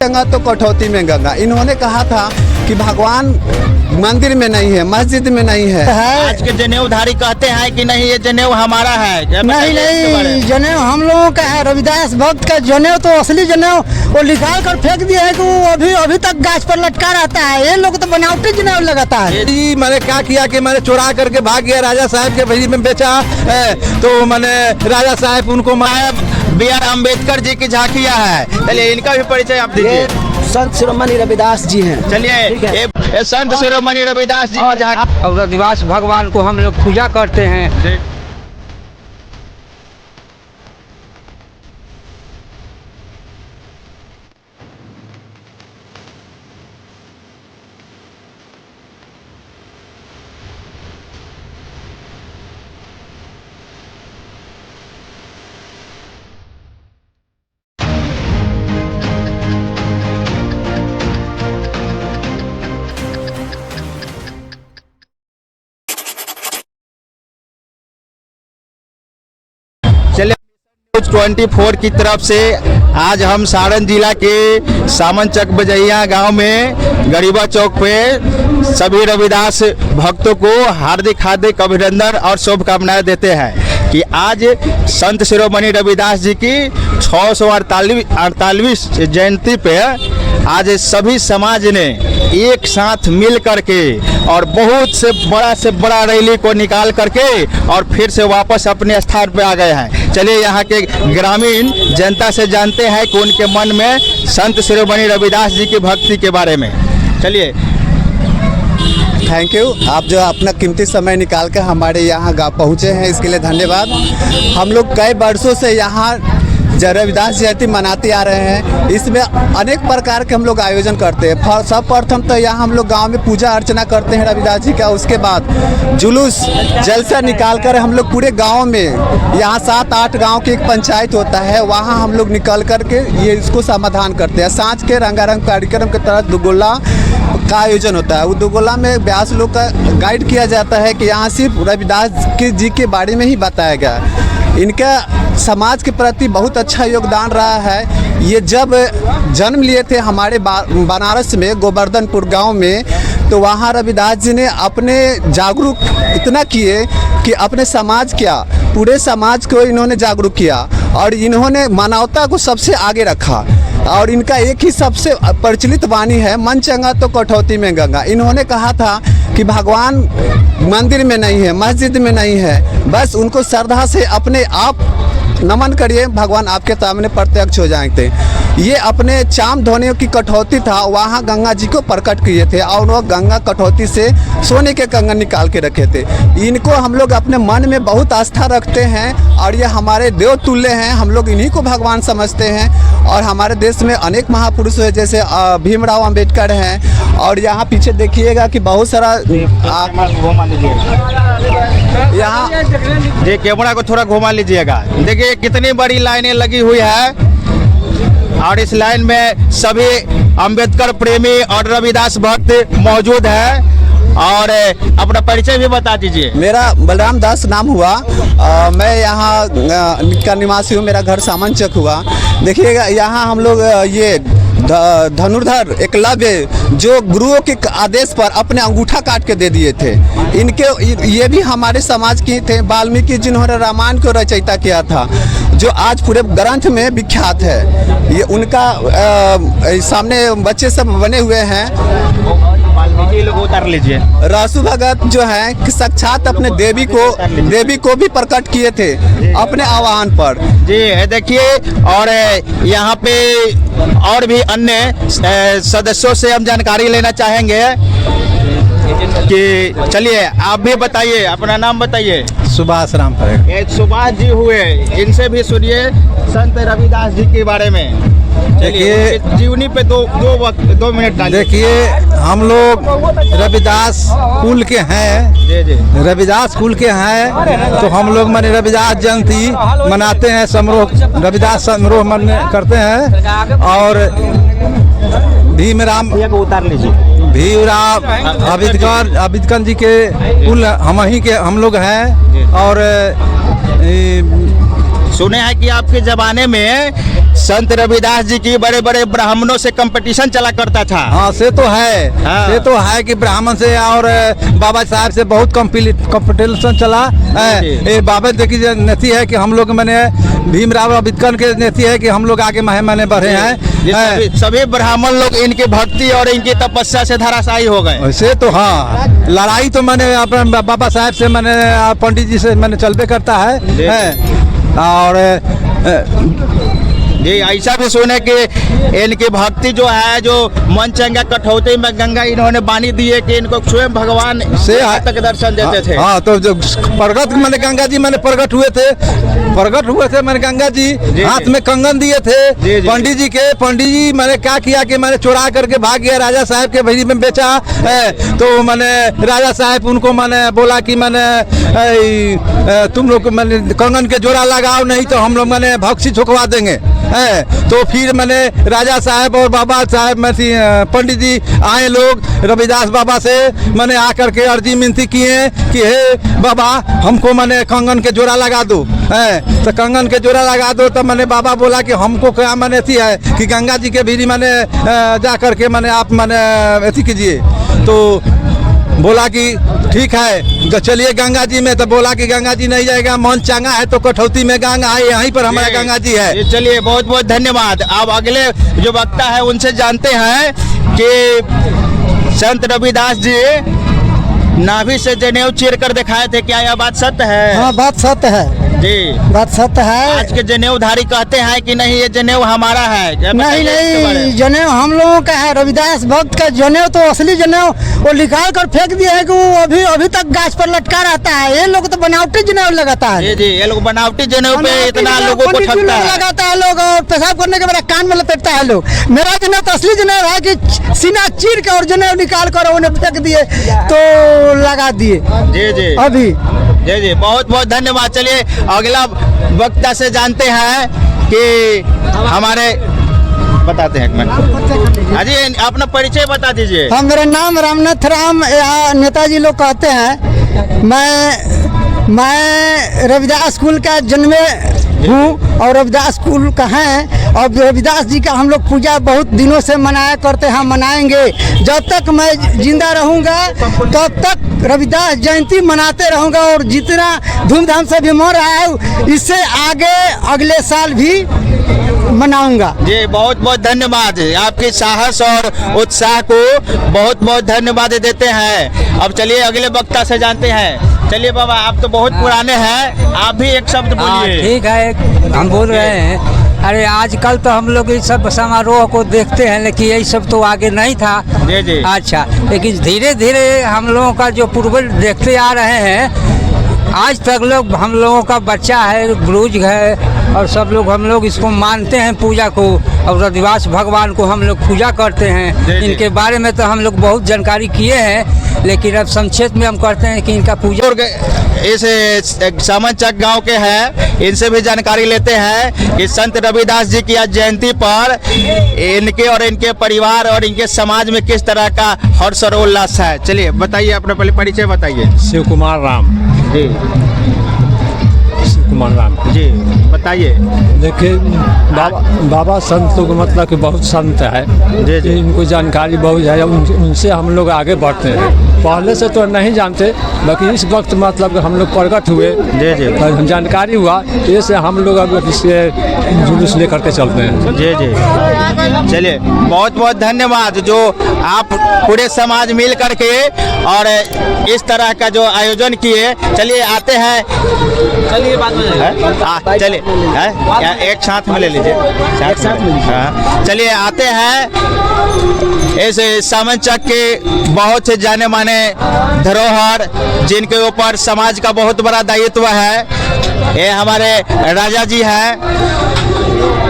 गंगा तो कटौती में गंगा। इन्होंने कहा था कि भगवान मंदिर में नहीं है, मस्जिद में नहीं है। आज के जनेऊधारी कहते हैं कि नहीं ये जनेऊ हमारा है। नहीं, जनेऊ हम लोगों का है। रविदास भक्त का जनेऊ तो असली जनेऊ वो निकाल कर फेंक दिया है कि वो अभी तक गाछ पर लटका रहता है। ये लोग तो बनावटी जनेऊ लगाता है। जी मैंने क्या किया कि मैंने चुरा करके भाग गया, राजा साहब के भरी में बेचा है, तो मैंने राजा साहब उनको B.R. अम्बेडकर जी की झांकियाँ है। चलिए इनका भी परिचय आप दीजिए। संत शिरोमणि रविदास जी हैं। चलिए ये संत शिरोमणि रविदास जी और रविदास भगवान को हम लोग पूजा करते हैं। चलिए 24 की तरफ से आज हम सारण जिला के सामनचक बजैया गांव में गरीबा चौक पे सभी रविदास भक्तों को हार्दिक अभिनंदन और शुभकामनाएं देते हैं कि आज संत शिरोमणि रविदास जी की 648वीं जयंती पे आज सभी समाज ने एक साथ मिल करके और बहुत से बड़ा रैली को निकाल करके और फिर से वापस अपने स्थान पे आ गए हैं। चलिए यहाँ के ग्रामीण जनता से जानते हैं कि उनके मन में संत शिरोमणि रविदास जी की भक्ति के बारे में। चलिए। थैंक यू, आप जो अपना कीमती समय निकाल कर हमारे यहाँ पहुँचे हैं इसके लिए धन्यवाद। हम लोग कई वर्षों से यहाँ रविदास जयंती मनाते आ रहे हैं। इसमें अनेक प्रकार के हम लोग आयोजन करते हैं। सब प्रथम तो यहाँ हम लोग गांव में पूजा अर्चना करते हैं रविदास जी का। उसके बाद जुलूस जलसा निकाल कर हम लोग पूरे गांव में, यहाँ 7-8 गांव की एक पंचायत होता है, वहाँ हम लोग निकल करके ये इसको समाधान करते हैं। सांझ के रंगारंग कार्यक्रम के तहत दुगोला का आयोजन होता है। वो दुगोला में व्यास लोग का गाइड किया जाता है कि यहाँ सिर्फ रविदास जी के बारे में ही बताया गया। इनका समाज के प्रति बहुत अच्छा योगदान रहा है। ये जब जन्म लिए थे हमारे बनारस में गोवर्धनपुर गांव में, तो वहाँ रविदास जी ने अपने जागरूक इतना किए कि अपने समाज क्या पूरे समाज को इन्होंने जागरूक किया और इन्होंने मानवता को सबसे आगे रखा। और इनका एक ही सबसे प्रचलित वाणी है, मन चंगा तो कटौती में गंगा। इन्होंने कहा था कि भगवान मंदिर में नहीं है, मस्जिद में नहीं है, बस उनको श्रद्धा से अपने आप नमन करिए, भगवान आपके सामने प्रत्यक्ष हो जाएंगे। ये अपने चाम धोने की कटौती था, वहाँ गंगा जी को प्रकट किए थे और वह गंगा कटौती से सोने के कंगन निकाल के रखे थे। इनको हम लोग अपने मन में बहुत आस्था रखते हैं और ये हमारे देव तुल्य हैं। हम लोग इन्हीं को भगवान समझते हैं। और हमारे देश में अनेक महापुरुष हैं, जैसे भीमराव अंबेडकर हैं। और यहाँ पीछे देखिएगा कि बहुत सारा यहाँ ये कैमरा को थोड़ा घुमा लीजिएगा। देखिए कितनी बड़ी लाइनें लगी हुई है और इस लाइन में सभी अंबेडकर प्रेमी और रविदास भक्त मौजूद है। और अपना परिचय भी बता दीजिए। मेरा बलराम दास नाम हुआ। मैं यहाँ का निवासी हूँ, मेरा घर सामनचक हुआ। देखिएगा यहाँ हम लोग ये धनुर्धर एकलव्य जो गुरुओं के आदेश पर अपने अंगूठा काट के दे दिए थे, इनके ये भी हमारे समाज के थे। वाल्मीकि जिन्होंने रामायण को रचयिता किया था, जो आज पूरे ग्रंथ में विख्यात है। ये उनका सामने बच्चे सब बने हुए हैं। वाल्मीकि लोग उतार लीजिए। रासु भगत जो है कि साक्षात अपने देवी को भी प्रकट किए थे अपने आह्वान पर। जी देखिए, और यहाँ पे और भी अन्य सदस्यों से हम जानकारी लेना चाहेंगे कि चलिए आप भी बताइए, अपना नाम बताइए। सुभाष राम परेग। सुभाष जी हुए, इनसे भी सुनिए संत रविदास जी के बारे में। देखिए जीवनी पे दो मिनट डालिए। देखिए हम लोग रविदास कुल के हैं। रविदास कुल के हैं तो हम लोग माने रविदास जयंती मनाते हैं, समारोह रविदास समारोह करते हैं। और भीमराव अम्बेडकर जी के कुल हम लोग हैं। और सुने हैं कि आपके जमाने में संत रविदास जी की बड़े बड़े ब्राह्मणों से कंपटीशन चला करता था। हाँ से तो है, हाँ। से तो है कि ब्राह्मण से और बाबा साहब से बहुत कंपटीशन चला है। ये बाबा देखिए नीति है कि हम लोग मैंने भीमराव अम्बेडकर के नीति है कि हम लोग आगे माने बढ़े हैं। सभी ब्राह्मण लोग इनकी भक्ति और इनकी तपस्या से धराशायी हो गए। वैसे तो हाँ, लड़ाई तो मैंने अपने बाबा साहब से मैंने पंडित जी से मैंने चलबे करता है। और जी ऐसा भी सुने कि इनकी भक्ति जो है, जो मन चंगा कठौती में गंगा इन्होंने बानी दी है कि इनको स्वयं भगवान से तक दर्शन देते थे। हाँ तो जो प्रगट मैंने गंगा जी मैंने प्रगट हुए थे मैंने गंगा जी हाथ में कंगन दिए थे पंडित जी के। पंडित जी मैंने क्या किया कि मैंने चुरा करके भाग गया, राजा साहब के भरी में बेचा है। तो मैंने राजा साहब उनको मैंने बोला कि मैंने तुम लोग मैंने कंगन के जोड़ा लगाओ, नहीं तो हम लोग मैंने भक्सी छुकवा देंगे। तो फिर मैंने राजा साहब और बाबा साहब में पंडित जी आए लोग रविदास बाबा से मैंने आकर के अर्जी मिनती किए कि हे बाबा हमको मैंने कंगन के जोड़ा लगा दो। तो कंगन के जोड़ा लगा दो। तो मैंने बाबा बोला कि हमको क्या मैंने ऐसी है कि गंगा जी के भीरी मैंने जा करके मैंने आप मैंने ऐसी कीजिए। तो बोला कि ठीक है तो चलिए गंगा जी में। तो बोला कि गंगा जी नहीं जाएगा, मन चांगा है तो कठौती में गंगा है, यहीं पर हमारा गंगा जी है। चलिए बहुत बहुत धन्यवाद। अब अगले जो वक्ता है उनसे जानते हैं कि संत रविदास जी नाभि से जनेऊ चीर कर दिखाए थे, क्या यह बात सत्य है? हाँ बात सत्य है जी, बात सत्य है। आज के जनेऊधारी कहते हैं कि नहीं ये जनेऊ हमारा है। नहीं जनेऊ हम लोगों का है। रविदास भक्त का जनेऊ तो असली जनेऊ वो निकाल कर फेंक दिया है कि वो अभी तक गाछ पर लटका रहता है। ये लोग तो बनावटी जनेऊ लगाता है। जी ये लोग बनावटी जनेऊ पे इतना लोगों को ठगता है। लगाता है लोग और पेशाब करने के बाद कान में लपेटता है लोग। मेरा जनेऊ तो असली जनेऊ है कि सीना चीर के और जनेऊ निकाल कर उन्हें फेंक दिए तो लगा दिए। जी जी अभी जी जी बहुत बहुत धन्यवाद। चलिए अगला वक्ता से जानते हैं कि हमारे बताते हैं एक मिनट। अजी अपना परिचय बता दीजिए। हाँ मेरा नाम रामनाथ राम, यहाँ नेताजी लोग कहते हैं। मैं रविदास स्कूल का जन्मे हूँ और रविदास स्कूल का है। और रविदास जी का हम लोग पूजा बहुत दिनों से मनाया करते हैं, मनाएंगे। जब तक मैं जिंदा रहूँगा तब तक रविदास जयंती मनाते रहूँगा और जितना धूमधाम से भी मना रहा है इससे आगे अगले साल भी मनाऊंगा। जी बहुत बहुत धन्यवाद। आपके साहस और उत्साह को बहुत बहुत धन्यवाद देते हैं। अब चलिए अगले वक्ता से जानते हैं। चलिए बाबा आप तो बहुत पुराने हैं, आप भी एक शब्द बोलिए। ठीक है हम बोल रहे हैं। अरे आजकल तो हम लोग इस सब समारोह को देखते हैं लेकिन यही सब तो आगे नहीं था। जी जी अच्छा, लेकिन धीरे धीरे हम लोगों का जो पूर्वज देखते आ रहे हैं, आज तक लोग हम लोगों का बच्चा है, बुजुर्ग है और सब लोग हम लोग इसको मानते हैं पूजा को। और रविदास भगवान को हम लोग पूजा करते हैं। इनके बारे में तो हम लोग बहुत जानकारी किए हैं लेकिन अब संक्षेप में हम करते हैं कि इनका पूजा इस सामनचक गांव के हैं, इनसे भी जानकारी लेते हैं कि संत रविदास जी की आज जयंती पर इनके और इनके परिवार और इनके समाज में किस तरह का हर्ष और उल्लास है। चलिए बताइए, अपना पहले परिचय बताइए। शिव कुमार राम जी, शिव कुमार राम जी बताइए। देखिए बाबा संत तो मतलब कि बहुत संत है। जी जी इनको जानकारी बहुत है, उनसे हम लोग आगे बढ़ते हैं। पहले से तो नहीं जानते, बाकी इस वक्त मतलब हम लोग प्रकट हुए। जी जी जानकारी हुआ, इससे हम लोग अब इसके जुलूस लेकर के चलते हैं। जी जी चलिए बहुत बहुत धन्यवाद जो आप पूरे समाज मिल करके और इस तरह का जो आयोजन किए। चलिए आते हैं, चलिए बात में चलिए एक साथ में ले लीजिए, साथ में। हाँ चलिए आते हैं इस सामनचक के बहुत से जाने माने धरोहर जिनके ऊपर समाज का बहुत बड़ा दायित्व है। ये हमारे राजा जी हैं,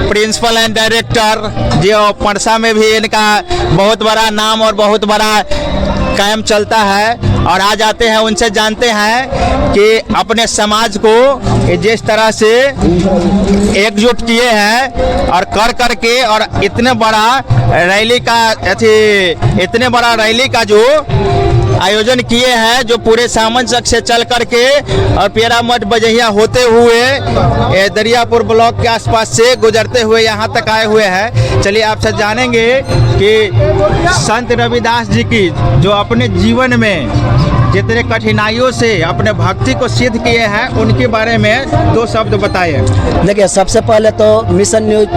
प्रिंसिपल एंड डायरेक्टर, जो परसा में भी इनका बहुत बड़ा नाम और बहुत बड़ा कायम चलता है। और आज आते हैं उनसे जानते हैं कि अपने समाज को जिस तरह से एकजुट किए हैं और कर करके और इतने बड़ा रैली का जो आयोजन किए हैं, जो पूरे सामंजस्य से चल करके और पेरा मठ बजहिया होते हुए दरियापुर ब्लॉक के आसपास से गुजरते हुए यहाँ तक आए हुए हैं। चलिए आपसे जानेंगे कि संत रविदास जी की जो अपने जीवन में जितने कठिनाइयों से अपने भक्ति को सिद्ध किए हैं उनके बारे में 2 शब्द बताइए। देखिए, सबसे पहले तो मिशन न्यूज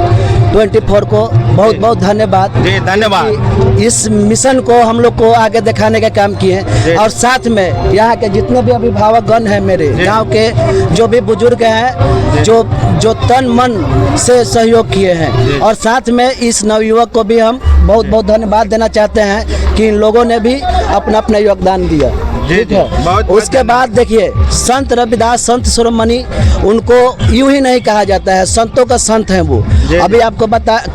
24 को बहुत बहुत धन्यवाद। जी धन्यवाद। इस मिशन को हम लोग को आगे दिखाने का काम किए हैं और साथ में यहाँ के जितने भी अभिभावक गण हैं, मेरे गांव के जो भी बुजुर्ग हैं, जो तन मन से सहयोग किए हैं, और साथ में इस नवयुवक को भी हम बहुत बहुत धन्यवाद देना चाहते हैं कि इन लोगों ने भी अपना अपना योगदान दिया। ठीक है। उसके बाद देखिए, संत रविदास, संत शिरोमणि, उनको यूं ही नहीं कहा जाता है, संतों का संत हैं वो। अभी आपको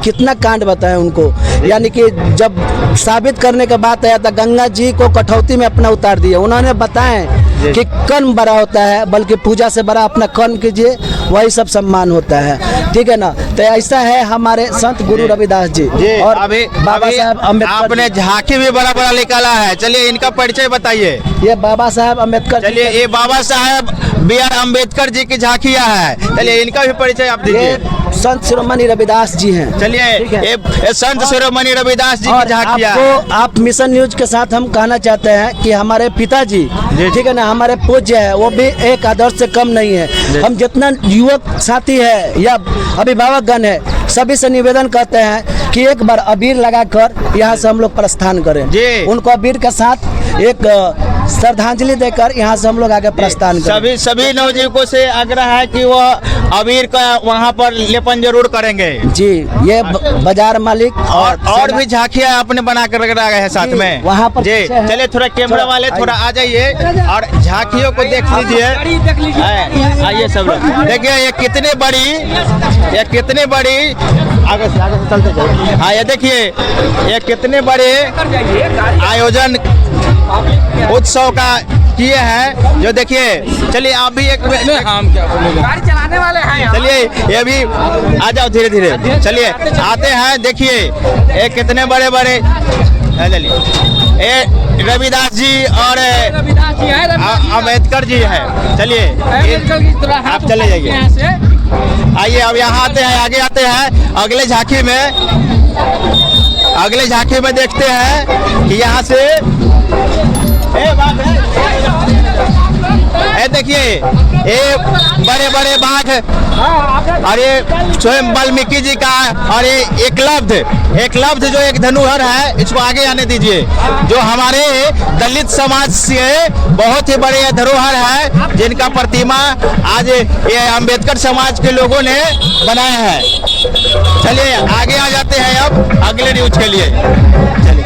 कितना कांड बताएं उनको, यानी कि जब साबित करने के बात आया था, गंगा जी को कठौती में अपना उतार दिया। उन्होंने बताएं कि कर्म बड़ा होता है, बल्कि पूजा से बड़ा अपना कर्म कीजिए, वही सब सम्मान होता है। ठीक है ना। तो ऐसा है हमारे संत गुरु रविदास जी। और अभी बाबा साहब अम्बेडकर, आपने झांकी भी बड़ा बड़ा निकाला है। चलिए इनका परिचय बताइए। ये बाबा साहब अम्बेडकर, चलिए ये बाबा साहब B.R. अम्बेडकर जी की झांकियाँ है। चलिए इनका भी परिचय आप दीजिए। संत शिरोमणि रविदास जी हैं। चलिए ये संत शिरोमणि रविदास जी की झांकियाँ। आप मिशन न्यूज के साथ हम कहना चाहते हैं कि हमारे पिताजी, ठीक है ना, हमारे पूज्य है, वो भी एक आदर्श से कम नहीं है। हम जितना युवक साथी है या अभिभावक गण है, सभी से निवेदन करते हैं कि एक बार अबीर लगाकर यहाँ से हम लोग प्रस्थान करें। उनको अबीर के साथ एक श्रद्धांजलि देकर यहाँ से हम लोग आगे प्रस्थान करें। सभी नवयुवकों से आग्रह है कि वह अबीर का वहाँ पर लेपन जरूर करेंगे। जी, ये बाजार मालिक और भी झांकियाँ आपने बना कर रखा है साथ में वहाँ पर। चलिए थोड़ा कैमरा वाले थोड़ा आ जाइए और झांकियों को देख लीजिए। आइए सब लोग देखिए, ये कितनी बड़ी आगे से चलते जाइए। हाँ, ये देखिए ये कितने बड़े आयोजन उत्सव का किए हैं, जो देखिए। चलिए आप भी एक हम क्या बोलेंगे, गाड़ी चलाने वाले हैं। चलिए ये भी आ जाओ धीरे धीरे। चलिए आते हैं, देखिए ये कितने बड़े बड़े। चलिए ये रविदास जी और अम्बेडकर जी है। चलिए आप चले जाइए। आइए अब यहाँ आते हैं, आगे आते हैं अगले झांकी में देखते हैं कि यहाँ से देखिए ये बड़े बड़े बाघ और ये स्वयं वाल्मीकि जी का, और ये एकलव्य जो एक धनुहर है, इसको आगे आने दीजिए। जो हमारे दलित समाज से बहुत ही बड़े धरोहर है, जिनका प्रतिमा आज ये अम्बेडकर समाज के लोगों ने बनाया है। चलिए आगे आ जाते हैं अब अगले न्यूज के लिए। चलिए